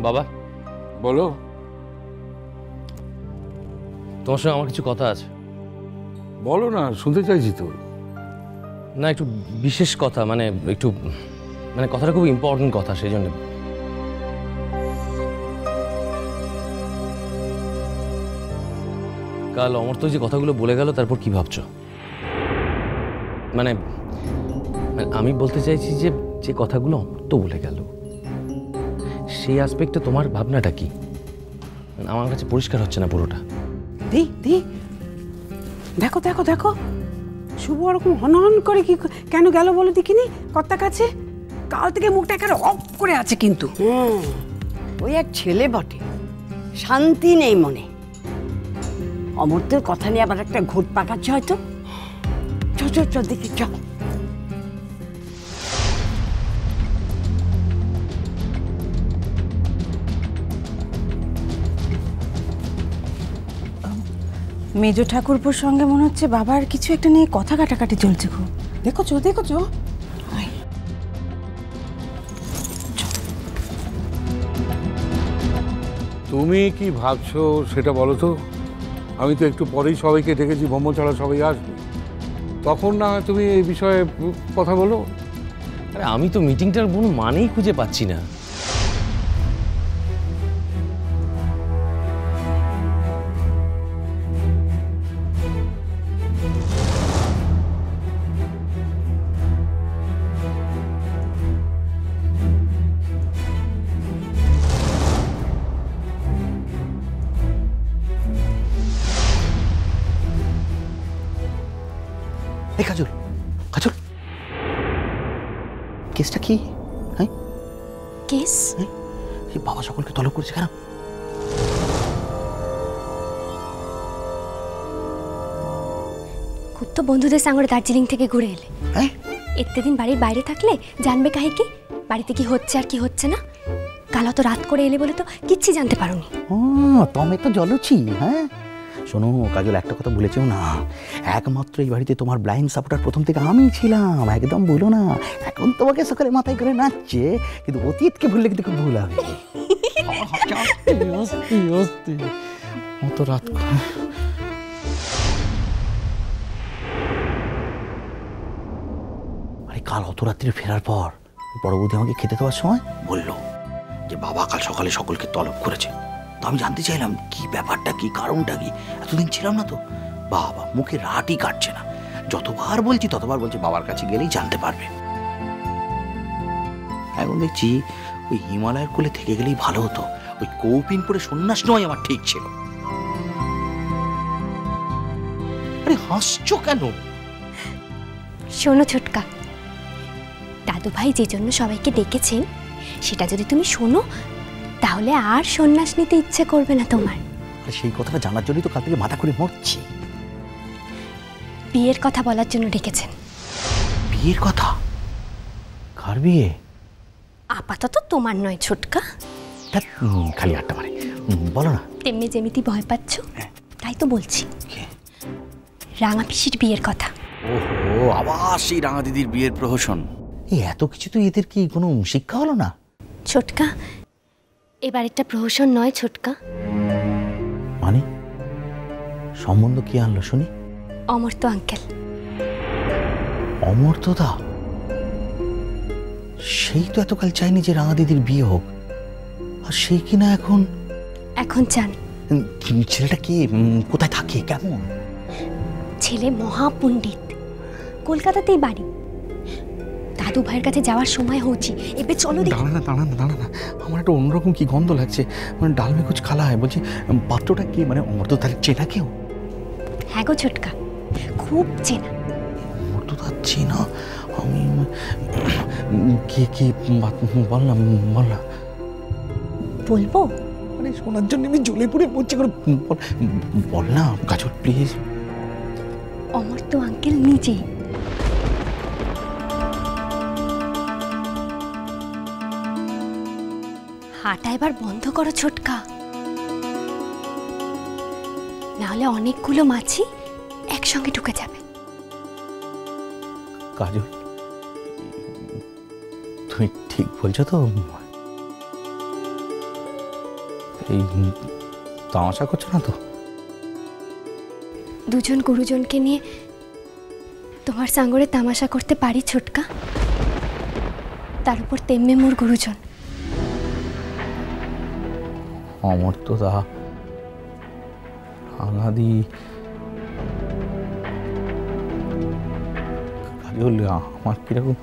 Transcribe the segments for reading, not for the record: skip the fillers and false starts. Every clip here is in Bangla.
বাবা বলো। তোমার সঙ্গে আমার কিছু কথা আছে। বলো না, শুনতে চাইছি তো। না, একটু বিশেষ কথা, মানে একটু মানে কথাটা খুব ইম্পর্টেন্ট কথা, সেই জন্য। কাল অমর তো যে কথাগুলো বলে গেল, তারপর কি ভাবছো? মানে আমি বলতে চাইছি যে যে কথাগুলো অমর তো বলে গেল, সেই অ্যাসপেক্টে তোমার ভাবনাটা কি? আমার কাছে পরিষ্কার হচ্ছে না পুরোটা। দি দি দেখো দেখো দেখো, শুভ ওরকম হনহন করে কি কেন গেল বলো দেখিনি কর্তার কাছে? কাল থেকে মুখটা একেবারে অফ করে আছে কিন্তু। ওই এক ছেলে বটে, শান্তি নেই মনে। অমর্ত্যের কথা নিয়ে আবার একটা ঘুট পাকাচ্ছে হয়তো। চ চ চ দেখি চ। মেজো ঠাকুরপুর সঙ্গে মনে হচ্ছে বাবার কিছু একটা নিয়ে কথা কাটাকাটি চলছে খুব। দেখোছো দেখোছো? তুমি কি ভাবছো সেটা বলো তো। আমি তো একটু পরেই সবাইকে ডেকেছি, ব্রহ্মচারা সবাই আসবে, তখন না হয় তুমি এই বিষয়ে কথা বলো। আরে আমি তো মিটিংটার কোনো মানেই খুঁজে পাচ্ছি না। এই কাজল, কাজল, কেসটা কি? হ্যাঁ, কেস? বাবা সকলকে তলব করেছে কেন? খুব তো বন্ধুদের সঙ্গে দার্জিলিং থেকে ঘুরে এলে। হ্যাঁ, এতদিন বাড়ির বাইরে থাকলে জানবে কাহে কি বাড়িতে কি হচ্ছে আর কি হচ্ছে না। কাল তো রাত করে এলে বলে তো কিচ্ছু জানতে পারোনি। ও তমে তো জলছি। হ্যাঁ শোনো কাজল, একটা কথা ভুলেছেও না, একমাত্র এই বাড়িতে তোমার ব্লাইন্ড সাপোর্টার প্রথম থেকে আমি ছিলাম, একদম ভুলো না। এখন তোমাকে সকালে মাথায় করে নাচছে, কিন্তু অতীতকে ভুললে কিন্তু খুব ভুল হবে। অত রাত আরে কাল অত রাত্রি ফেরার পর বড় বৌদি আমাকে খেতে দেওয়ার সময় বলল যে বাবা কাল সকালে সকলকে তলব করেছে। তো আমি জানতে চাইলাম কি ব্যাপারটা, কি কারণটা কি। এতদিন ছিলাম না তো। বাবা মুখে রাটই কাটছে না, যতবার বলছি ততবার বলছে বাবার কাছে গেলেই জানতে পারবে। এখন দেখছি ওই হিমালয়ের কোলে থেকে গেলেই ভালো হতো। ওই কৌপিন পরে সন্ন্যাস নয় আমার ঠিক ছিল। আরে হাসছো কেন? শোনো ছোটকা, দাদু ভাই যে জন্য সবাইকে ডেকেছেন সেটা যদি তুমি শোনো তাহলে আর সন্ন্যাস নিতে ইচ্ছে করবে না তোমার। আর সেই কথাটা জানার জন্যই তো কাল থেকে মাথা করে মরছি। বিয়ের কথা বলার জন্য ডেকেছেন। বিয়ের কথা? কার বিয়ে? আপাতত তোমার নয় ছোটকা। খালি আটটা মারে, বলো না। তেমনি যেমিতি ভয় পাচ্ছ তাই তো বলছি, রাঙা পিসির বিয়ের কথা। ওহো, আবার সেই রাঙা দিদির বিয়ের প্রহসন। এই এত কিছু তো এদের কি কোনো শিক্ষা হলো না? ছোটকা, এবার একটা প্রহসন নয় ছোটকা। মানে সম্বন্ধ কি আনলো শুনি? অমর্ত্য আঙ্কেল। অমর্ত্যদা? সেই তো এতকাল চাইনি যে রাঙা দিদির বিয়ে হোক, আর সেই কিনা এখন এখন চান। ছেলেটা কি, কোথায় থাকে, কেমন? ছেলে মহাপণ্ডিত, কলকাতাতেই বাড়ি। দাদু ভাইয়ের কাছে যাওয়ার সময় হচ্ছে, এবার চলো দেখি। দাঁড়া না দাঁড়া না দাঁড়া না, আমার একটা অন্যরকম কি গন্ধ লাগছে। মানে ডাল মে কুছ খালা হয়। বলছি পাত্রটা কি, মানে অমর্ত্যদার চেনা কেউ? হ্যাঁ গো ছোটকা, খুব চেনা। অমর্ত্যদার চেনা? আমি কি কি বললাম, বললাম বলবো? মানে শোনার জন্য আমি জ্বলে পড়ে মরছি। বল না কাজল প্লিজ। অমর্ত্য আঙ্কেল নিজেই। হাঁটা এবার বন্ধ করো ছোটকা, নাহলে অনেকগুলো মাছি একসঙ্গে ঢুকে যাবে। কাজল তুমি ঠিক বলছো তো? এই তামাশা করছো না তো? দুজন গুরুজনকে নিয়ে তোমার সাঙ্গরে তামাশা করতে পারি ছোটকা? তার উপর তেমনি মোর গুরুজন। অমর্ত্যদা, রাঙাদি, কাজল, আমার কিরকম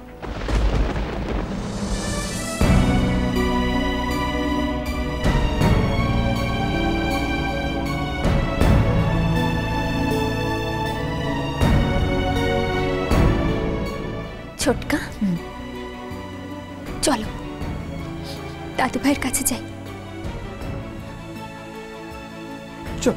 ছোটকা, চলো দাদু ভাইয়ের কাছে যাই। চল।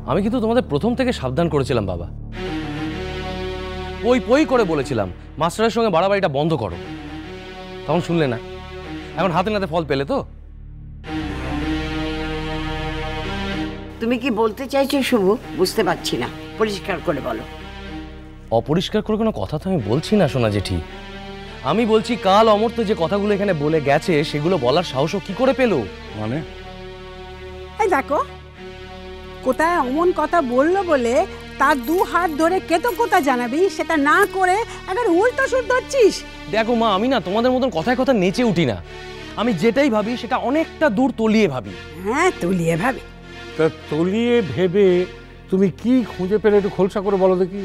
আমি কিন্তু তোমাদের প্রথম থেকে সাবধান করেছিলাম বাবা, পই পই করে বলেছিলাম মাস্টারের সঙ্গে বাড়াবাড়িটা বন্ধ করো, তখন শুনলে না। এখন হাতে নাতে ফল পেলে তো। তুমি কি বলতে চাইছো শুভ? বুঝতে পারছি না, পরিষ্কার করে বলো। অপরিষ্কার করে কোনো কথা তো আমি বলছি না সোনা জেঠি। আমি বলছি কাল অমর্ত্য যে কথাগুলো এখানে বলে গেছে সেগুলো বলার সাহসও কি করে পেল? মানে এই দেখো, কোথায় অমন কথা বললো বলে তার 2 হাত ধরে কৃতজ্ঞতা জানাবি, সেটা না করে এখন উল্টো সুর ধরছিস। দেখো মা, আমি না তোমাদের মতন কথায় কথা নেচে উঠি না। আমি যেটাই ভাবি সেটা অনেকটা দূর তলিয়ে ভাবি। হ্যাঁ, তুলিয়ে ভাবি। তা তলিয়ে ভেবে তুমি কি খুঁজে পেলে একটু খোলসা করে বলো দেখি।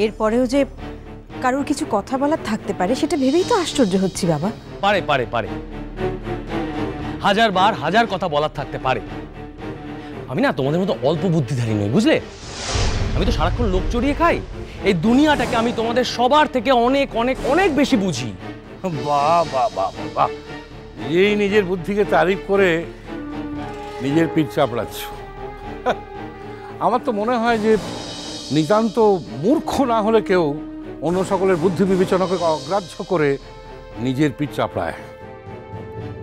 এরপরেও যে কারোর কিছু কথা বলার থাকতে পারে সেটা ভেবেই তো আশ্চর্য হচ্ছি বাবা। পারে পারে পারে, হাজার বার হাজার কথা বলার থাকতে পারে। আমি না তোমাদের মতো অল্প বুদ্ধিধারী নই, বুঝলে? আমি তো সারাক্ষণ লোক চড়িয়ে খাই। এই দুনিয়াটাকে আমি তোমাদের সবার থেকে অনেক অনেক অনেক বেশি বুঝি। বাহ বাহ বাহ বাহ, নিজেই নিজের বুদ্ধিকে তারিফ করে নিজের পিঠ চাপড়াচ্ছ। আমার তো মনে হয় যে নিতান্ত মূর্খ না হলে কেউ অন্য সকলের বুদ্ধি বিবেচনাকে অগ্রাহ্য করে নিজের পিঠ চাপড়ায়।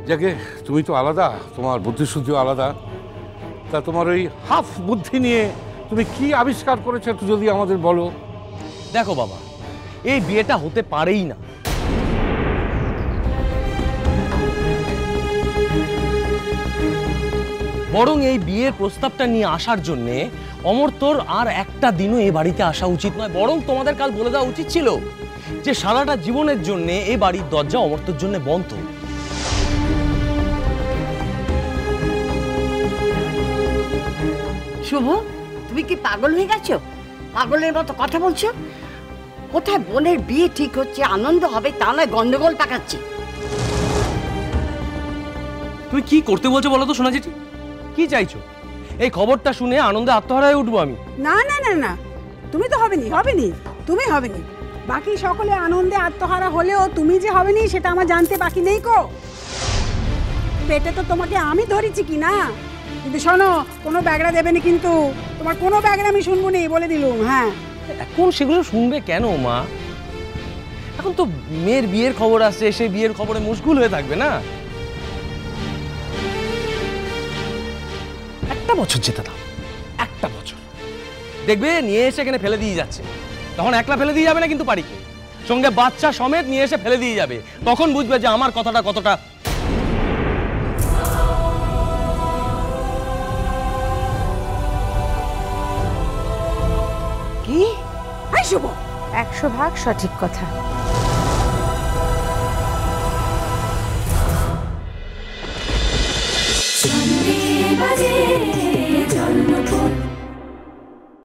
যাকে তুমি তো আলাদা, তোমার বুদ্ধিশুদ্ধিও আলাদা। তা তোমার ওই হাফ বুদ্ধি নিয়ে তুমি কি আবিষ্কার করেছো একটু যদি আমাদের বলো। দেখো বাবা, এই বিয়েটা হতে পারেই না। বরং এই বিয়ের প্রস্তাবটা নিয়ে আসার জন্যে অমর্ত্যর আর একটা দিনও এ বাড়িতে আসা উচিত নয়। বরং তোমাদের কাল বলে দেওয়া উচিত ছিল যে সারাটা জীবনের জন্য এ বাড়ির দরজা অমর্ত্যর জন্য বন্ধ। শুভ, তুমি কি পাগল হয়ে গেছো? পাগলের মতো কথা বলছো। কোথায় বোনের বিয়ে ঠিক হচ্ছে, আনন্দ হবে, তা নয় গন্ডগোল পাকাচ্ছে। তুমি কি করতে বলছো বলো তো সোনা জেঠি? কি চাইছো? এই খবরটা শুনে আনন্দে আত্মহারা হয়ে উঠবো আমি? না না না না, তুমি তো হবেনি, হবেনি, তুমি হবেনি। বাকি সকলে আনন্দে আত্মহারা হলেও তুমি যে হবেনি সেটা আমার জানতে বাকি নেই কো। পেটে তো তোমাকে আমি ধরেছি কি না। কিন্তু শোনো, কোনো ব্যাগরা দেবে না, কিন্তু তোমার কোনো ব্যাগরা আমি শুনবো নি, বলে দিলুম। হ্যাঁ, এখন সেগুলো শুনবে কেন মা? এখন তো মেয়ের বিয়ের খবর আসছে, সেই বিয়ের খবরে মশগুল হয়ে থাকবে না। একটা বছর যেতে দাও, একটা বছর দেখবে নিয়ে এসে এখানে ফেলে দিয়ে যাচ্ছে। তখন একলা ফেলে দিয়ে যাবে না কিন্তু পারিকে, সঙ্গে বাচ্চা সমেত নিয়ে এসে ফেলে দিয়ে যাবে। তখন বুঝবে যে আমার কথাটা কতটা। কি? এই শুভ, 100 ভাগ সঠিক কথা। Sunday,